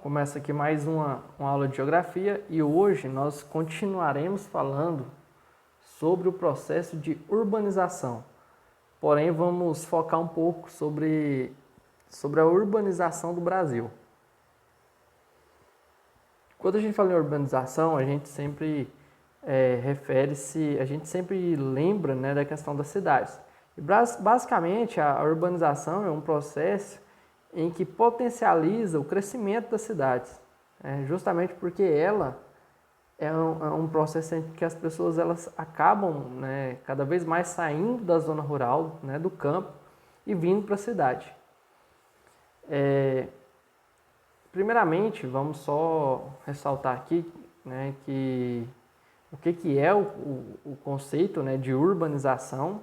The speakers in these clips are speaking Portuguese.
Começa aqui mais uma aula de geografia e hoje nós continuaremos falando sobre o processo de urbanização. Porém, vamos focar um pouco sobre a urbanização do Brasil. Quando a gente fala em urbanização, a gente sempre a gente sempre lembra, né, da questão das cidades. E basicamente, a urbanização é um processo em que potencializa o crescimento das cidades, justamente porque ela é um processo em que as pessoas elas acabam, né, cada vez mais saindo da zona rural, né, do campo e vindo para a cidade. Primeiramente, vamos só ressaltar aqui, né, que o que é o conceito, né, de urbanização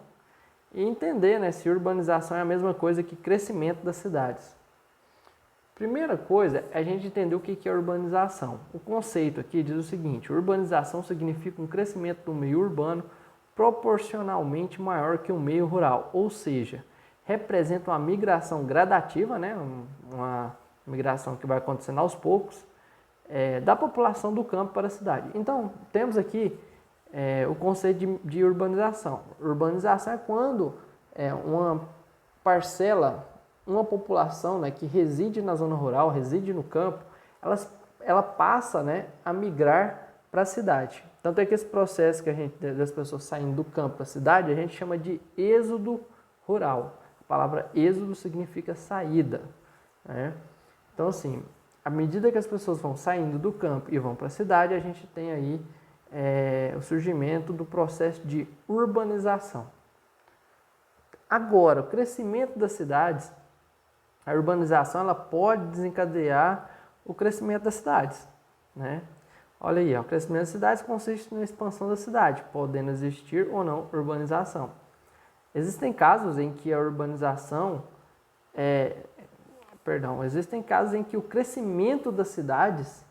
e entender, né, se urbanização é a mesma coisa que crescimento das cidades. Primeira coisa é a gente entender o que é urbanização. O conceito aqui diz o seguinte: urbanização significa um crescimento do meio urbano proporcionalmente maior que o meio rural, ou seja, representa uma migração gradativa, né, uma migração que vai acontecendo aos poucos, da população do campo para a cidade. Então, temos aqui o conceito de urbanização. Urbanização é quando uma parcela, uma população, né, que reside na zona rural, reside no campo, ela passa, né, a migrar para a cidade. Tanto é que esse processo das pessoas saindo do campo para a cidade, a gente chama de êxodo rural. A palavra êxodo significa saída, né? Então, assim, à medida que as pessoas vão saindo do campo e vão para a cidade, a gente tem aí o surgimento do processo de urbanização. Agora, o crescimento das cidades, a urbanização ela pode desencadear o crescimento das cidades, né? Olha aí, o crescimento das cidades consiste na expansão da cidade, podendo existir ou não urbanização. Existem casos em que a urbanização existem casos em que o crescimento das cidades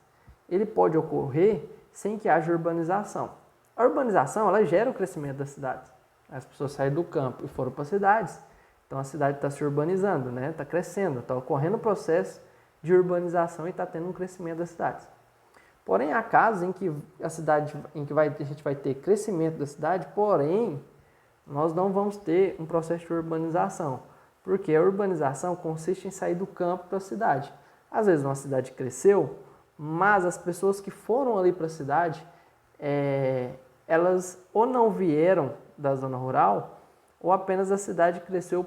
ele pode ocorrer sem que haja urbanização. A urbanização ela gera o crescimento das cidades. As pessoas saem do campo e foram para as cidades. Então a cidade está se urbanizando, né? Está crescendo, está ocorrendo o processo de urbanização e está tendo um crescimento das cidades. Porém, há casos em que a gente vai ter crescimento da cidade, porém, nós não vamos ter um processo de urbanização. Porque a urbanização consiste em sair do campo para a cidade. Às vezes uma cidade cresceu, mas as pessoas que foram ali para a cidade, elas ou não vieram da zona rural, ou apenas a cidade cresceu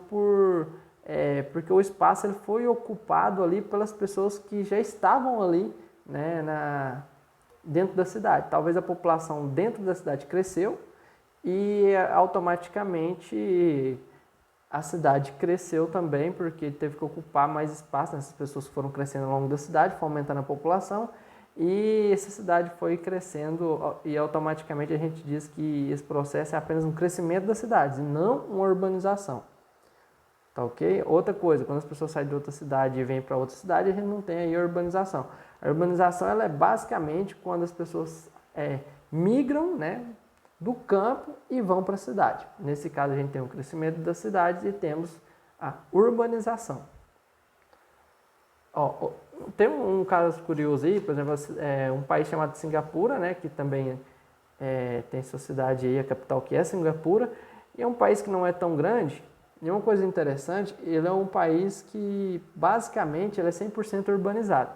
porque o espaço ele foi ocupado ali pelas pessoas que já estavam ali, né, dentro da cidade. Talvez a população dentro da cidade cresceu e automaticamente a cidade cresceu também porque teve que ocupar mais espaço, né? Essas pessoas foram crescendo ao longo da cidade, foi aumentando a população e essa cidade foi crescendo e automaticamente a gente diz que esse processo é apenas um crescimento das cidades e não uma urbanização. Tá ok? Outra coisa, quando as pessoas saem de outra cidade e vêm para outra cidade, a gente não tem aí a urbanização. A urbanização ela é basicamente quando as pessoas migram, né, do campo e vão para a cidade. Nesse caso, a gente tem o crescimento das cidades e temos a urbanização. Tem um caso curioso aí, por exemplo, um país chamado Singapura, né, que também tem sua cidade aí, a capital que é Singapura, e é um país que não é tão grande. E uma coisa interessante, ele é um país que basicamente ele é 100% urbanizado.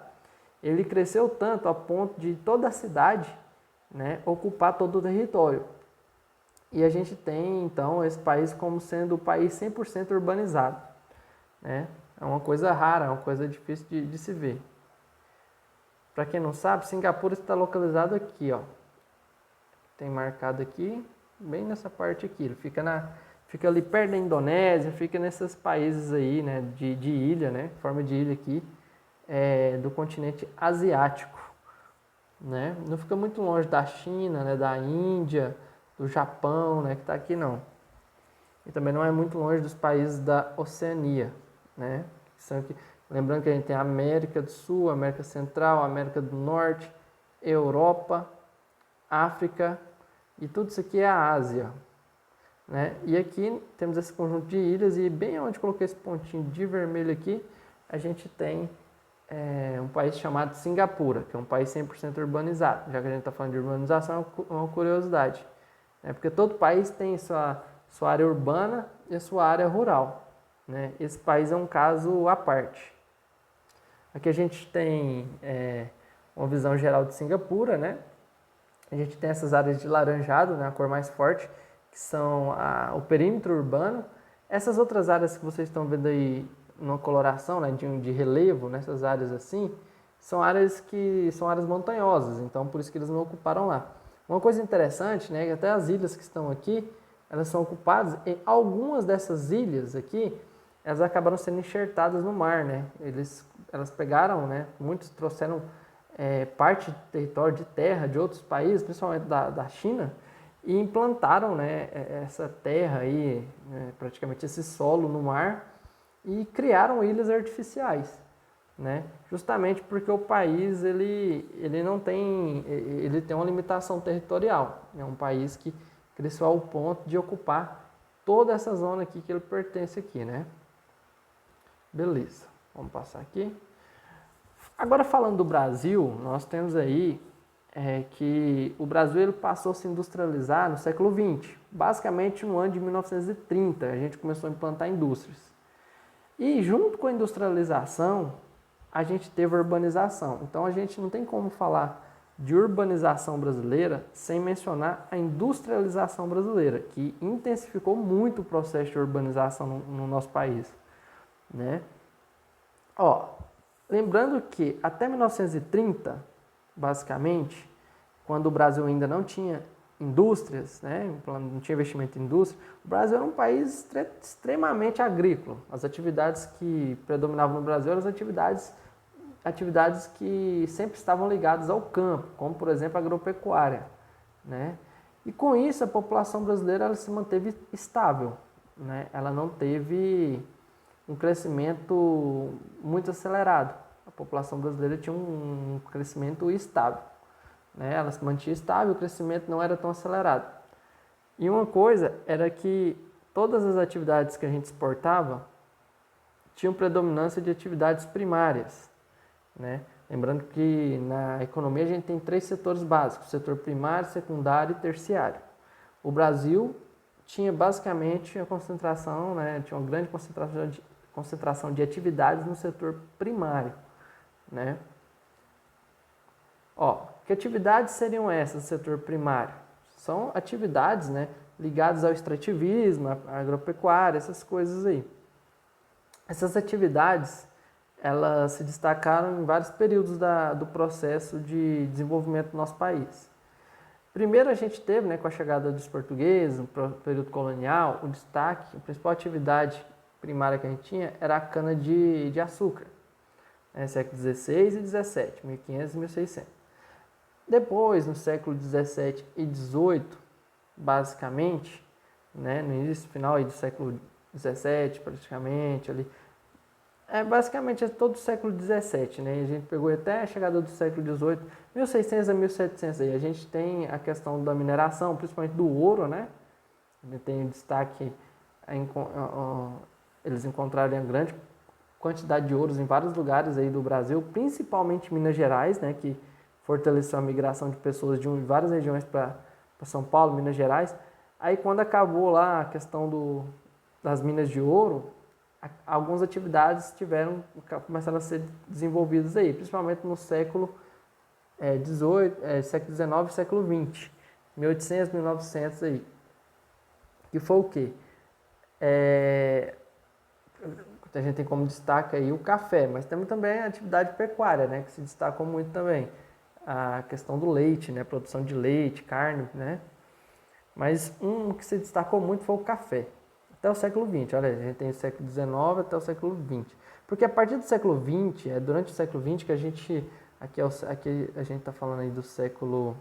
Ele cresceu tanto a ponto de toda a cidade, né, ocupar todo o território. E a gente tem, então, esse país como sendo o país 100% urbanizado, né? É uma coisa rara, é uma coisa difícil de se ver. Para quem não sabe, Singapura está localizado aqui, ó. Tem marcado aqui, bem nessa parte aqui. Ele fica ali perto da Indonésia, fica nesses países aí, né, de ilha, né, forma de ilha aqui, do continente asiático, né? Não fica muito longe da China, né, da Índia, do Japão, né, que está aqui não. E também não é muito longe dos países da Oceania, né? Lembrando que a gente tem a América do Sul, América Central, América do Norte, Europa, África e tudo isso aqui é a Ásia, né? E aqui temos esse conjunto de ilhas e bem onde coloquei esse pontinho de vermelho aqui, a gente tem um país chamado Singapura, que é um país 100% urbanizado. Já que a gente está falando de urbanização, é uma curiosidade. Porque todo país tem sua área urbana e a sua área rural. Né? Esse país é um caso à parte. Aqui a gente tem uma visão geral de Singapura, né? A gente tem essas áreas de laranjado, né, a cor mais forte, que são o perímetro urbano. Essas outras áreas que vocês estão vendo aí na coloração, né, de relevo, nessas áreas assim, são áreas montanhosas, então por isso que eles não ocuparam lá. Uma coisa interessante, né, que até as ilhas que estão aqui, elas são ocupadas, e algumas dessas ilhas aqui, elas acabaram sendo enxertadas no mar, né? Elas pegaram, né, muitos trouxeram parte de território de terra de outros países, principalmente da China, e implantaram, né, essa terra aí, né, praticamente esse solo no mar, e criaram ilhas artificiais, né? Justamente porque o país ele não tem, ele tem uma limitação territorial. É um país que cresceu ao ponto de ocupar toda essa zona aqui que ele pertence aqui, né? Beleza, vamos passar aqui. Agora falando do Brasil, nós temos aí que o Brasil ele passou a se industrializar no século XX. Basicamente no ano de 1930 a gente começou a implantar indústrias. E junto com a industrialização, a gente teve a urbanização. Então a gente não tem como falar de urbanização brasileira sem mencionar a industrialização brasileira, que intensificou muito o processo de urbanização no nosso país, né? Lembrando que até 1930, basicamente, quando o Brasil ainda não tinha indústrias, né, não tinha investimento em indústria, o Brasil era um país extremamente agrícola. As atividades que predominavam no Brasil eram as atividades que sempre estavam ligadas ao campo, como, por exemplo, a agropecuária, né? E com isso, a população brasileira ela se manteve estável, né? Ela não teve um crescimento muito acelerado. A população brasileira tinha um crescimento estável, né? Ela se mantinha estável, o crescimento não era tão acelerado. E uma coisa era que todas as atividades que a gente exportava tinham predominância de atividades primárias, né? Lembrando que na economia a gente tem 3 setores básicos, setor primário, secundário e terciário. O Brasil tinha basicamente a concentração, né? Tinha uma grande concentração de atividades no setor primário, né? Que atividades seriam essas do setor primário? São atividades, né, ligadas ao extrativismo, à agropecuária, essas coisas aí. Essas atividades, elas se destacaram em vários períodos do processo de desenvolvimento do nosso país. Primeiro a gente teve, né, com a chegada dos portugueses, no período colonial, o destaque, a principal atividade primária que a gente tinha era a cana de açúcar, né, século XVI e XVII, 1500 e 1600. Depois, no século XVII e XVIII, basicamente, né, no início final aí do século XVII, praticamente, ali, basicamente é todo o século XVII, né, a gente pegou até a chegada do século XVIII, 1600 a 1700, aí a gente tem a questão da mineração, principalmente do ouro, né, a gente tem o destaque, eles encontraram grande quantidade de ouros em vários lugares aí do Brasil, principalmente Minas Gerais, né, que fortaleceu a migração de pessoas de várias regiões para São Paulo, Minas Gerais. Aí quando acabou lá a questão das minas de ouro, algumas atividades começaram a ser desenvolvidas aí, principalmente no século século XIX e século XX, 1800, 1900 aí. Que foi o quê? A gente tem como destaque aí o café, mas temos também a atividade pecuária, né, que se destacou muito também. A questão do leite, né, produção de leite, carne, né? Mas um que se destacou muito foi o café. Até o século XX, olha, a gente tem o século XIX até o século XX. Porque a partir do século XX, durante o século XX que a gente, aqui a gente está falando aí do século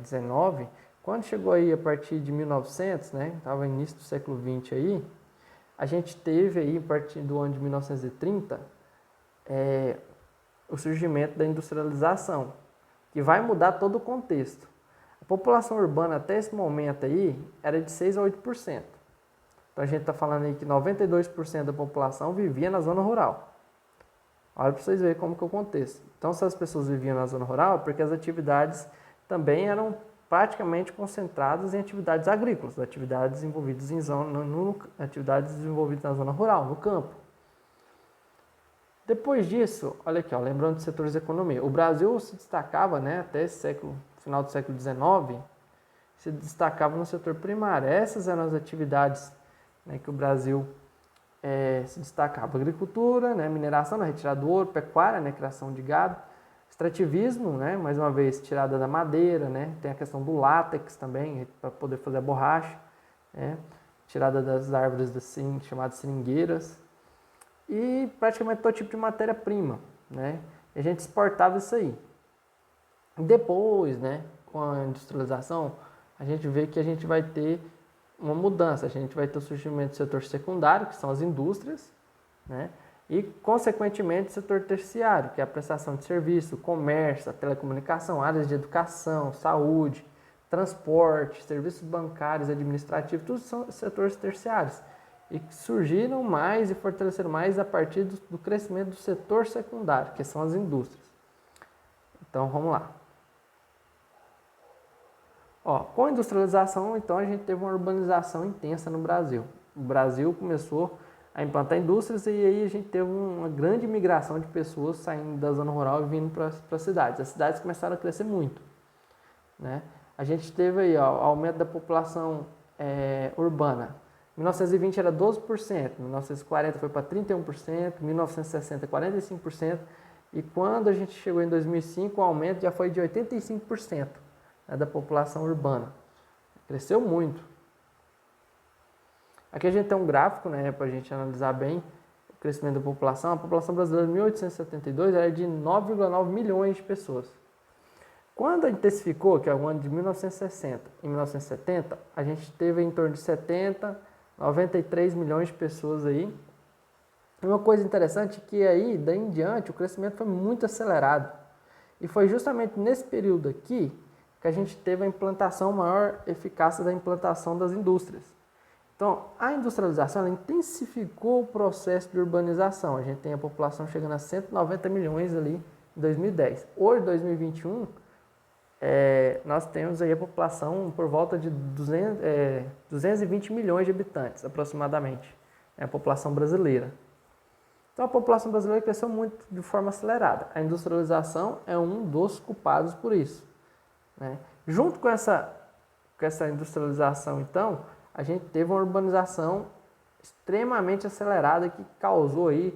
XIX, quando chegou aí a partir de 1900, né, estava no início do século XX aí, a gente teve aí, a partir do ano de 1930, o surgimento da industrialização, que vai mudar todo o contexto. A população urbana até esse momento aí era de 6 a 8%. Então a gente está falando aí que 92% da população vivia na zona rural. Olha para vocês verem como que é o contexto. Então, se as pessoas viviam na zona rural, é porque as atividades também eram praticamente concentradas em atividades agrícolas, atividades envolvidas em atividades desenvolvidas na zona rural, no campo. Depois disso, olha aqui, ó, lembrando dos setores da economia, o Brasil se destacava, né, até esse século, final do século XIX, se destacava no setor primário. Essas eram as atividades, né, que o Brasil se destacava: agricultura, né, mineração, na retirada do ouro, pecuária, né, criação de gado, extrativismo, né, mais uma vez tirada da madeira, né, tem a questão do látex também para poder fazer a borracha, né, tirada das árvores assim, chamadas seringueiras, e praticamente todo tipo de matéria-prima, né, e a gente exportava isso aí. Depois, né, com a industrialização, a gente vê que a gente vai ter uma mudança, a gente vai ter o surgimento do setor secundário, que são as indústrias, né? E, consequentemente, o setor terciário, que é a prestação de serviço, comércio, a telecomunicação, áreas de educação, saúde, transporte, serviços bancários, administrativos, tudo são setores terciários. E que surgiram mais e fortaleceram mais a partir do crescimento do setor secundário, que são as indústrias. Então, vamos lá. Ó, com a industrialização, então, a gente teve uma urbanização intensa no Brasil. O Brasil começou a implantar indústrias e aí a gente teve uma grande migração de pessoas saindo da zona rural e vindo para as cidades. As cidades começaram a crescer muito, né? A gente teve aí, ó, o aumento da população urbana. Em 1920 era 12%, em 1940 foi para 31%, em 1960 45%, e quando a gente chegou em 2005 o aumento já foi de 85%, né, da população urbana. Cresceu muito. Aqui a gente tem um gráfico, né, para a gente analisar bem o crescimento da população. A população brasileira em 1872 era de 9,9 milhões de pessoas. Quando intensificou, que é o ano de 1960 e 1970, a gente teve em torno de 70, 93 milhões de pessoas aí. E uma coisa interessante é que aí, daí em diante, o crescimento foi muito acelerado. E foi justamente nesse período aqui que a gente teve a implantação, maior eficácia da implantação das indústrias. Então, a industrialização ela intensificou o processo de urbanização. A gente tem a população chegando a 190 milhões ali em 2010. Hoje, 2021, nós temos aí a população por volta de 220 milhões de habitantes, aproximadamente, é a população brasileira. Então, a população brasileira cresceu muito de forma acelerada. A industrialização é um dos culpados por isso, né? Junto com essa industrialização, então, a gente teve uma urbanização extremamente acelerada que causou aí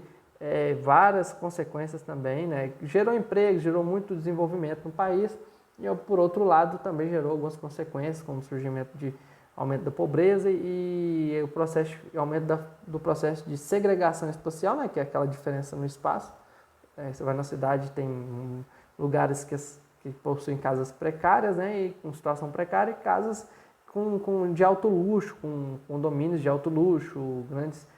várias consequências também, né? Gerou emprego, gerou muito desenvolvimento no país e, por outro lado, também gerou algumas consequências, como o surgimento de aumento da pobreza e o aumento do processo de segregação espacial, né? Que é aquela diferença no espaço. Você vai na cidade, tem lugares que possuem casas precárias, né? E com situação precária, e casas de alto luxo, com condomínios de alto luxo, grandes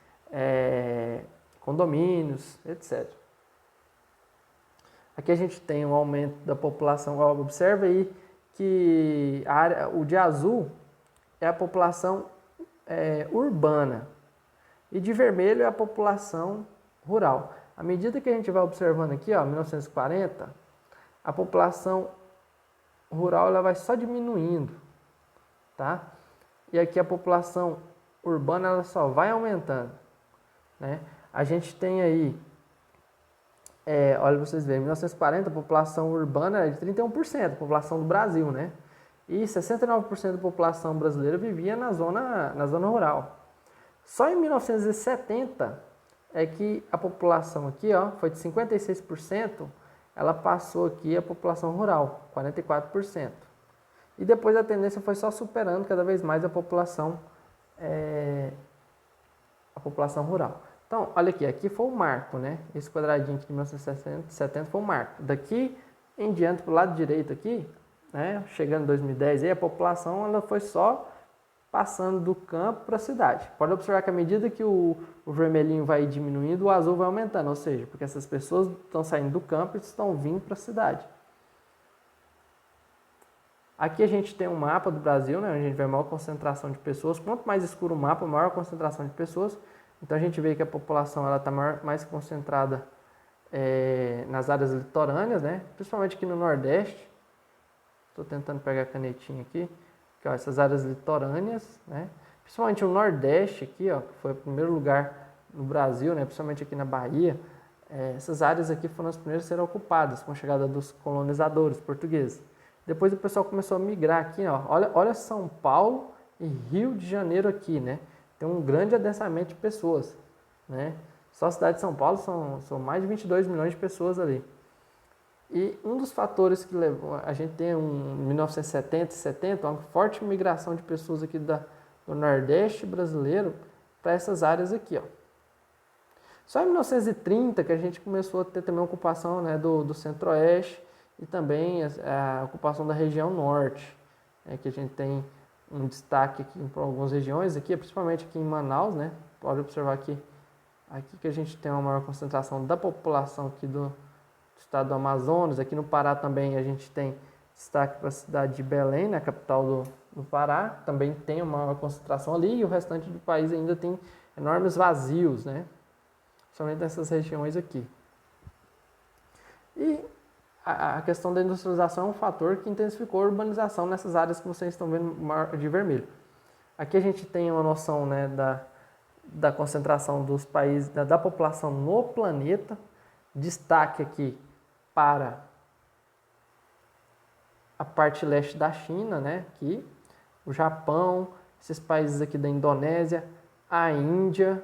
condomínios, etc. Aqui a gente tem um aumento da população. Observe aí que o de azul é a população urbana e de vermelho é a população rural. À medida que a gente vai observando aqui, ó, 1940, a população rural ela vai só diminuindo, tá? E aqui a população urbana ela só vai aumentando, né? A gente tem aí, olha pra vocês verem, em 1940 a população urbana era de 31%, a população do Brasil, né? E 69% da população brasileira vivia na zona rural. Só em 1970 é que a população aqui, ó, foi de 56%, ela passou aqui a população rural, 44%. E depois a tendência foi só superando cada vez mais a população rural. Então, olha aqui foi o marco, né? Esse quadradinho aqui de 1970 foi o marco. Daqui em diante, para o lado direito aqui, né, chegando em 2010, aí, a população ela foi só passando do campo para a cidade. Pode observar que à medida que o vermelhinho vai diminuindo, o azul vai aumentando, ou seja, porque essas pessoas estão saindo do campo e estão vindo para a cidade. Aqui a gente tem um mapa do Brasil, né, onde a gente vê a maior concentração de pessoas. Quanto mais escuro o mapa, maior a concentração de pessoas. Então a gente vê que a população está mais concentrada nas áreas litorâneas, né? Principalmente aqui no Nordeste. Estou tentando pegar a canetinha aqui. Aqui, ó, essas áreas litorâneas, né? Principalmente o Nordeste aqui, ó, que foi o primeiro lugar no Brasil, né? Principalmente aqui na Bahia. Essas áreas aqui foram as primeiras a serem ocupadas com a chegada dos colonizadores portugueses. Depois o pessoal começou a migrar aqui, ó. Olha São Paulo e Rio de Janeiro aqui, né? Tem um grande adensamento de pessoas, né? Só a cidade de São Paulo são mais de 22 milhões de pessoas ali. E um dos fatores que levou a gente tem em 1970 e 70 uma forte migração de pessoas aqui do Nordeste brasileiro para essas áreas aqui, ó. Só em 1930 que a gente começou a ter também a ocupação, né, do Centro-Oeste e também a ocupação da região Norte, que a gente tem um destaque aqui para algumas regiões, aqui, principalmente aqui em Manaus, né? Pode observar aqui que a gente tem uma maior concentração da população aqui do estado do Amazonas. Aqui no Pará também a gente tem destaque para a cidade de Belém, né, capital do Pará, também tem uma maior concentração ali, e o restante do país ainda tem enormes vazios, né? Somente nessas regiões aqui. E a questão da industrialização é um fator que intensificou a urbanização nessas áreas que vocês estão vendo de vermelho. Aqui a gente tem uma noção, né, da concentração dos países, da população no planeta. Destaque aqui para a parte leste da China, né, aqui, o Japão, esses países aqui da Indonésia, a Índia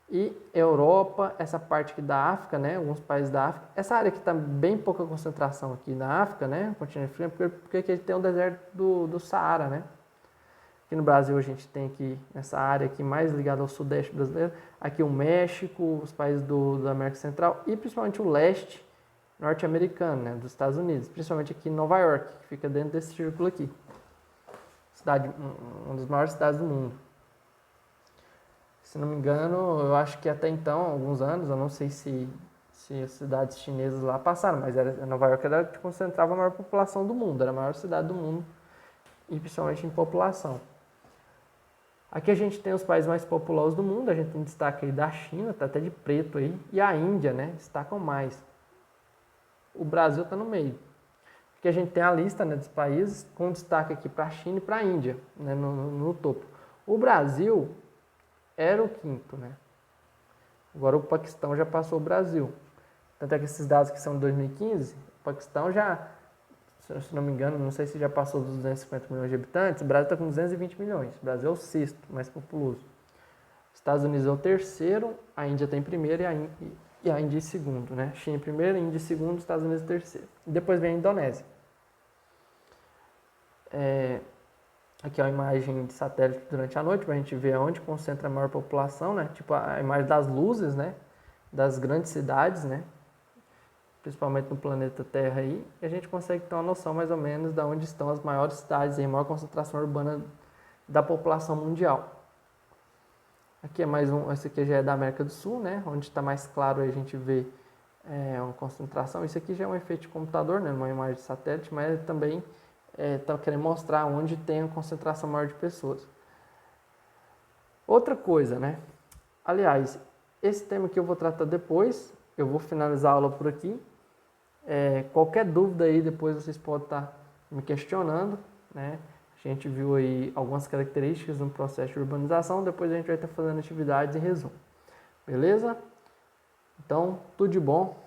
e Europa, essa parte aqui da África, né, alguns países da África. Essa área aqui está bem pouca concentração aqui na África, né, continente africano, porque aqui tem o deserto do Saara, né. Aqui no Brasil a gente tem aqui nessa área aqui mais ligada ao sudeste brasileiro, aqui o México, os países da América Central e principalmente o leste norte-americano, né, dos Estados Unidos, principalmente aqui em Nova York, que fica dentro desse círculo aqui. Uma das maiores cidades do mundo. Se não me engano, eu acho que até então, alguns anos, eu não sei se as cidades chinesas lá passaram, mas Nova York era que concentrava a maior população do mundo, era a maior cidade do mundo, e principalmente em população. Aqui a gente tem os países mais populosos do mundo, a gente tem destaque aí da China, tá até de preto aí, e a Índia, né, destacam mais. O Brasil está no meio. Aqui a gente tem a lista, né, dos países, com destaque aqui para a China e para a Índia, né, no topo. O Brasil era o quinto, né? Agora o Paquistão já passou o Brasil. Tanto é que esses dados que são de 2015, o Paquistão já, se não me engano, não sei se já passou dos 250 milhões de habitantes, o Brasil está com 220 milhões. O Brasil é o sexto mais populoso. Estados Unidos é o terceiro, a Índia está em primeiro e a Índia em segundo, né? China em primeiro, Índia em segundo, Estados Unidos em terceiro. E depois vem a Indonésia. Aqui é uma imagem de satélite durante a noite, para a gente ver onde concentra a maior população, né? Tipo a imagem das luzes, né? Das grandes cidades, né? Principalmente no planeta Terra aí, e a gente consegue ter uma noção mais ou menos de onde estão as maiores cidades e a maior concentração urbana da população mundial. Aqui é mais esse aqui já é da América do Sul, né? Onde está mais claro a gente vê uma concentração. Isso aqui já é um efeito de computador, né? Uma imagem de satélite, mas também está querendo mostrar onde tem a concentração maior de pessoas. Outra coisa, né? Aliás, esse tema que eu vou tratar depois, eu vou finalizar a aula por aqui. Qualquer dúvida aí, depois vocês podem estar me questionando, né? A gente viu aí algumas características no processo de urbanização, depois a gente vai estar fazendo atividades e resumo. Beleza? Então, tudo de bom.